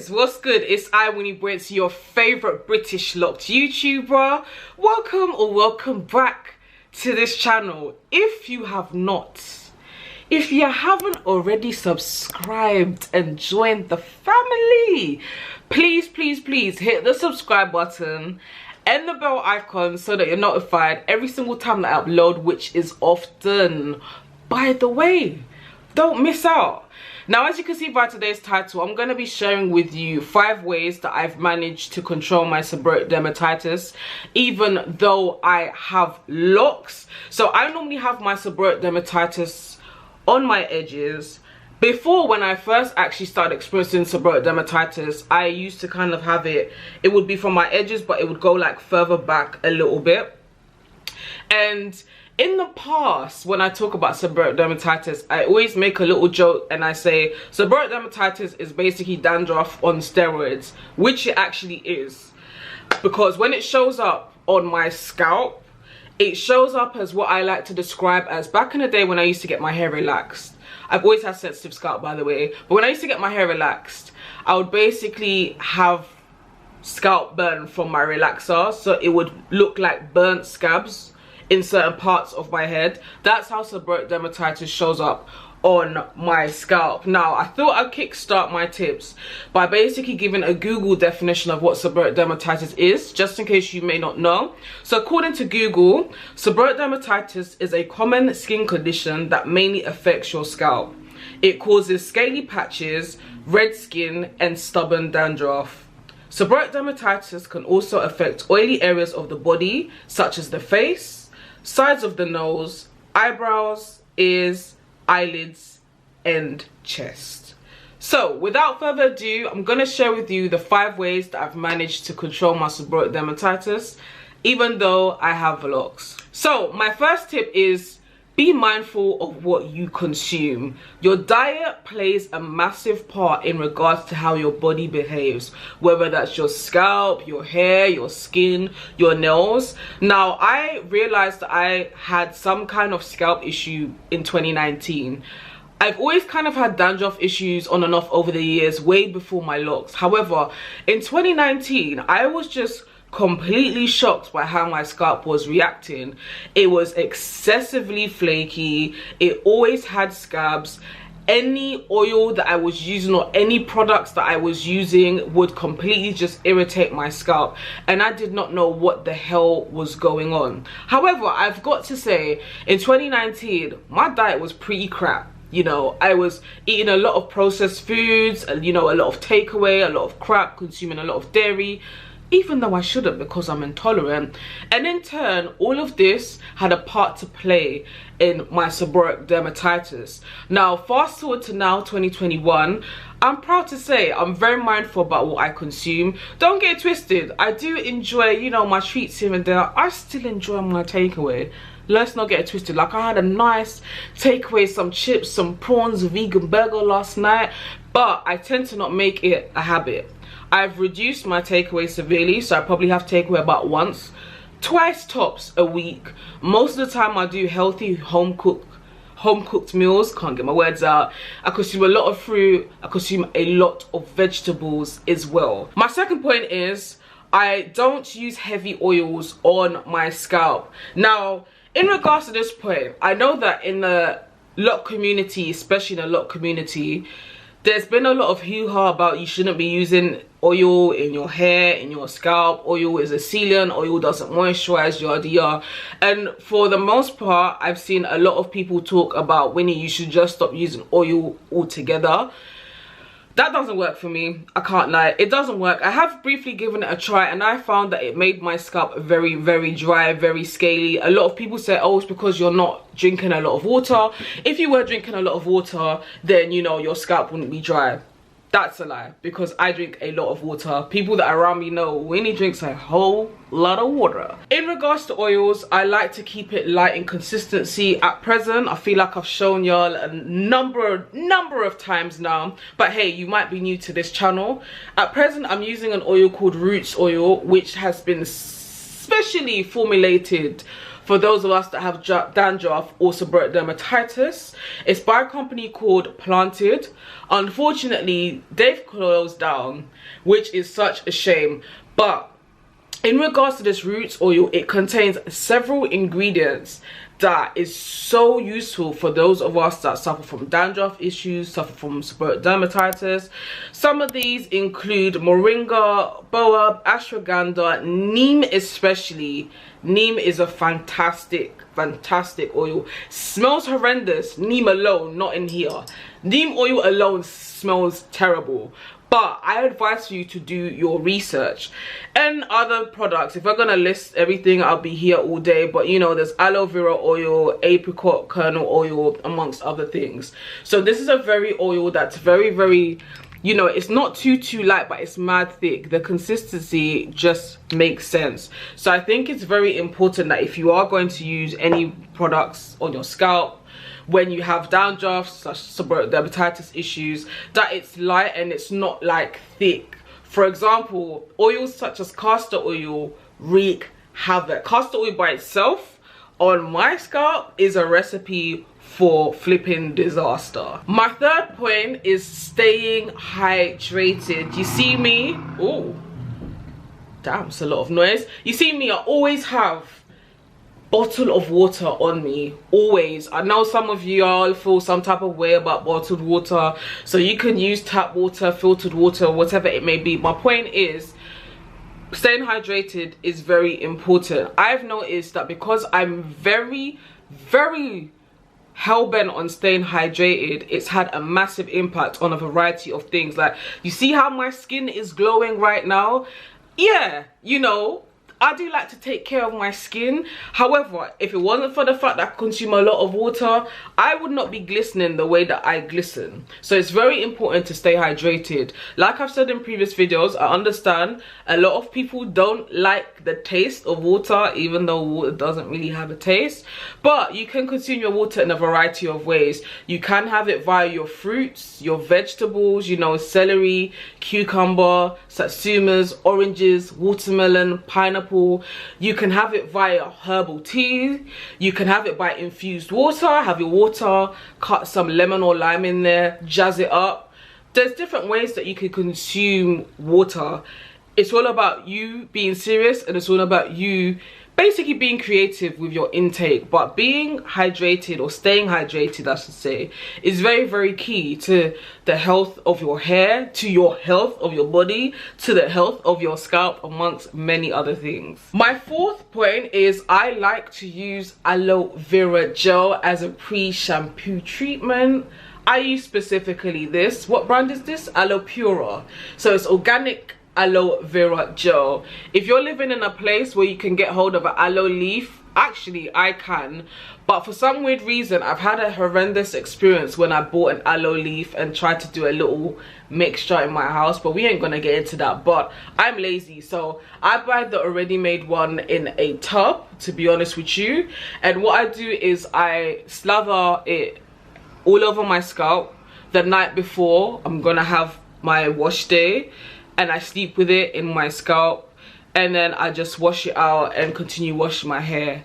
guys, what's good? It's I, Wini, your favorite British locked YouTuber. Welcome back to this channel. If you haven't already subscribed and joined the family, please hit the subscribe button and the bell icon so that you're notified every single time that I upload, which is often. By the way, don't miss out. Now, as you can see by today's title, I'm going to be sharing with you 5 ways that I've managed to control my seborrheic dermatitis, even though I have locks. So I normally have my seborrheic dermatitis on my edges. Before, when I first actually started experiencing seborrheic dermatitis, I used to kind of have it would be from my edges, but it would go like further back a little bit. And in the past, when I talk about seborrheic dermatitis, I always make a little joke and I say seborrheic dermatitis is basically dandruff on steroids, which it actually is. Because when it shows up on my scalp, it shows up as what I like to describe as, back in the day when I used to get my hair relaxed. I've always had sensitive scalp, by the way, but when I used to get my hair relaxed, I would basically have scalp burn from my relaxer, so it would look like burnt scabs in certain parts of my head. That's how seborrheic dermatitis shows up on my scalp. Now, I thought I'd kickstart my tips by basically giving a Google definition of what seborrheic dermatitis is, just in case you may not know. So according to Google, seborrheic dermatitis is a common skin condition that mainly affects your scalp. It causes scaly patches, red skin, and stubborn dandruff. Seborrheic dermatitis can also affect oily areas of the body, such as the face, sides of the nose, eyebrows, ears, eyelids, and chest. So without further ado, I'm going to share with you the 5 ways that I've managed to control my seborrheic dermatitis, even though I have locks. So my first tip is be mindful of what you consume. Your diet plays a massive part in regards to how your body behaves, whether that's your scalp, your hair, your skin, your nails. Now, I realized that I had some kind of scalp issue in 2019. I've always kind of had dandruff issues on and off over the years, way before my locks. However, in 2019, I was just completely shocked by how my scalp was reacting. It was excessively flaky. It always had scabs. Any oil that I was using or any products that I was using would completely just irritate my scalp, and I did not know what the hell was going on. However, I've got to say, in 2019, my diet was pretty crap. You know, I was eating a lot of processed foods, you know, a lot of takeaway, a lot of crap, consuming a lot of dairy, even though I shouldn't because I'm intolerant. And in turn, all of this had a part to play in my seborrheic dermatitis. Now, fast forward to now, 2021, I'm proud to say I'm very mindful about what I consume. Don't get it twisted, I do enjoy, you know, my treats here and there. I still enjoy my takeaway. Let's not get it twisted. Like, I had a nice takeaway, some chips, some prawns, a vegan burger last night, but I tend to not make it a habit. I've reduced my takeaway severely, so I probably have takeaway about once, twice tops a week. Most of the time I do healthy home cooked meals. Can't get my words out. I consume a lot of fruit. I consume a lot of vegetables as well. My second point is I don't use heavy oils on my scalp. Now, in regards to this point, I know that in the lock community, especially in the lock community, there's been a lot of hoo-ha about you shouldn't be using oil in your hair, in your scalp. Oil is a sealant, oil doesn't moisturize, yada yada. And for the most part, I've seen a lot of people talk about, Winnie, you should just stop using oil altogether. That doesn't work for me, I can't lie, it doesn't work. I have briefly given it a try and I found that it made my scalp very dry, very scaly. A lot of people say, oh, it's because you're not drinking a lot of water. If you were drinking a lot of water, then, you know, your scalp wouldn't be dry. That's a lie, because I drink a lot of water. People that are around me know Winnie drinks a whole lot of water. In regards to oils, I like to keep it light in consistency. At present, I feel like I've shown y'all a number of times now, but hey, you might be new to this channel. At present, I'm using an oil called Roots oil, which has been specially formulated for those of us that have dandruff or seborrheic dermatitis. It's by a company called Planted. Unfortunately, they've closed down, which is such a shame. But in regards to this roots oil, it contains several ingredients that is so useful for those of us that suffer from dandruff issues, suffer from seborrheic dermatitis. Some of these include moringa, boab, ashwagandha, neem especially. Neem is a fantastic oil. Smells horrendous, neem alone, not in here. Neem oil alone smells terrible. But I advise you to do your research. And other products, if we're gonna list everything, I'll be here all day. But you know, there's aloe vera oil, apricot kernel oil, amongst other things. So this is a oil that's very, you know, it's not too light, but it's mad thick. The consistency just makes sense. So I think it's very important that if you are going to use any products on your scalp, when you have dandruff, such seborrheic dermatitis issues, that it's light and it's not like thick. For example, oils such as castor oil wreak havoc. Castor oil by itself on my scalp is a recipe for flipping disaster. My third point is staying hydrated. You see me, oh damn, it's a lot of noise. You see me, I always have bottle of water on me, always. I know some of you all feel some type of way about bottled water, so you can use tap water, filtered water, whatever it may be. My point is, staying hydrated is very important. I've noticed that because I'm very hell-bent on staying hydrated, it's had a massive impact on a variety of things. Like, you see how my skin is glowing right now? Yeah, you know, I do like to take care of my skin. However, if it wasn't for the fact that I consume a lot of water, I would not be glistening the way that I glisten. So it's very important to stay hydrated. Like I've said in previous videos, I understand a lot of people don't like the taste of water, even though water doesn't really have a taste. But you can consume your water in a variety of ways. You can have it via your fruits, your vegetables, you know, celery, cucumber, satsumas, oranges, watermelon, pineapple. You can have it via herbal tea. You can have it by infused water. Have your water, cut some lemon or lime in there, jazz it up. There's different ways that you can consume water. It's all about you being serious, and it's all about you basically being creative with your intake. But being hydrated, or staying hydrated I should say, is very key to the health of your hair, to your health of your body, to the health of your scalp, amongst many other things. My fourth point is I like to use aloe vera gel as a pre-shampoo treatment. I use specifically this. What brand is this? Aloe Pura. So it's organic aloe vera gel. If you're living in a place where you can get hold of an aloe leaf, actually I can, but for some weird reason I've had a horrendous experience when I bought an aloe leaf and tried to do a little mixture in my house, but we ain't gonna get into that. But I'm lazy, so I buy the already made one in a tub, to be honest with you. And what I do is I slather it all over my scalp the night before I'm gonna have my wash day, and I sleep with it in my scalp, and then I just wash it out and continue washing my hair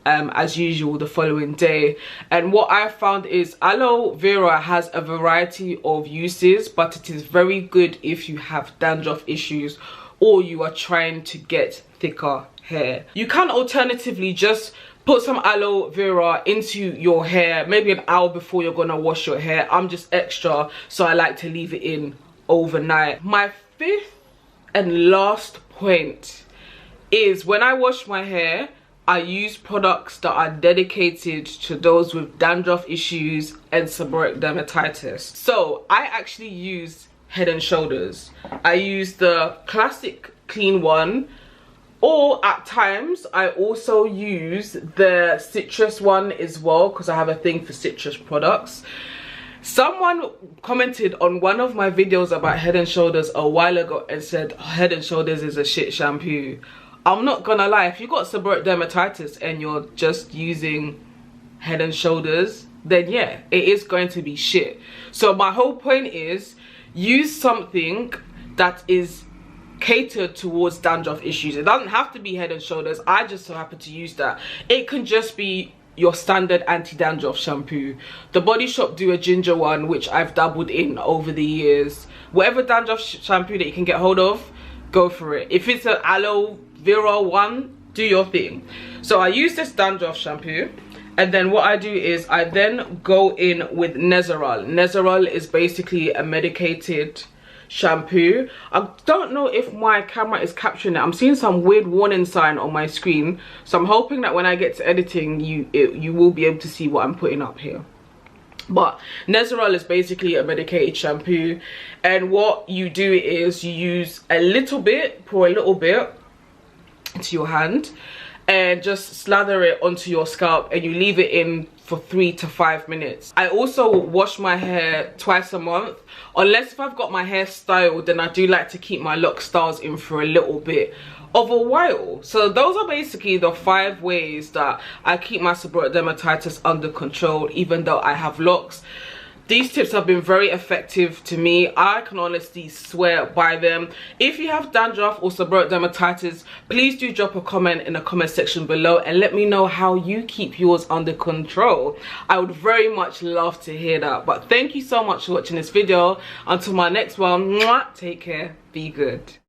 as usual the following day. And what I found is aloe vera has a variety of uses, but it is very good if you have dandruff issues or you are trying to get thicker hair. You can alternatively just put some aloe vera into your hair maybe an hour before you're gonna wash your hair. I'm just extra, so I like to leave it in overnight. My fifth and last point is when I wash my hair, I use products that are dedicated to those with dandruff issues and seborrheic dermatitis. So I actually use Head and Shoulders. I use the classic clean one, or at times I also use the citrus one as well, because I have a thing for citrus products. Someone commented on one of my videos about Head and Shoulders a while ago and said, oh, Head and Shoulders is a shit shampoo. I'm not gonna lie, if you got seborrheic dermatitis and you're just using Head and Shoulders, then yeah, it is going to be shit. So my whole point is, use something that is catered towards dandruff issues. It doesn't have to be Head and Shoulders. I just so happen to use that. It can just be your standard anti-dandruff shampoo. The Body Shop do a ginger one, which I've dabbled in over the years. Whatever dandruff shampoo that you can get hold of, go for it. If it's an aloe vera one, do your thing. So I use this dandruff shampoo, and then what I do is I then go in with Nezeral. Nezeral is basically a medicated shampoo. I don't know if my camera is capturing it. I'm seeing some weird warning sign on my screen, so I'm hoping that when I get to editing, you will be able to see what I'm putting up here. But Nezeral is basically a medicated shampoo, and what you do is you use a little bit, pour a little bit into your hand, and just slather it onto your scalp, and you leave it in for 3 to 5 minutes. I also wash my hair twice a month, unless if I've got my hair styled, then I do like to keep my lock styles in for a little bit of a while. So those are basically the 5 ways that I keep my seborrheic dermatitis under control, even though I have locks. These tips have been very effective to me. I can honestly swear by them. If you have dandruff or seborrheic dermatitis, please do drop a comment in the comment section below and let me know how you keep yours under control. I would very much love to hear that. But thank you so much for watching this video. Until my next one, take care, be good.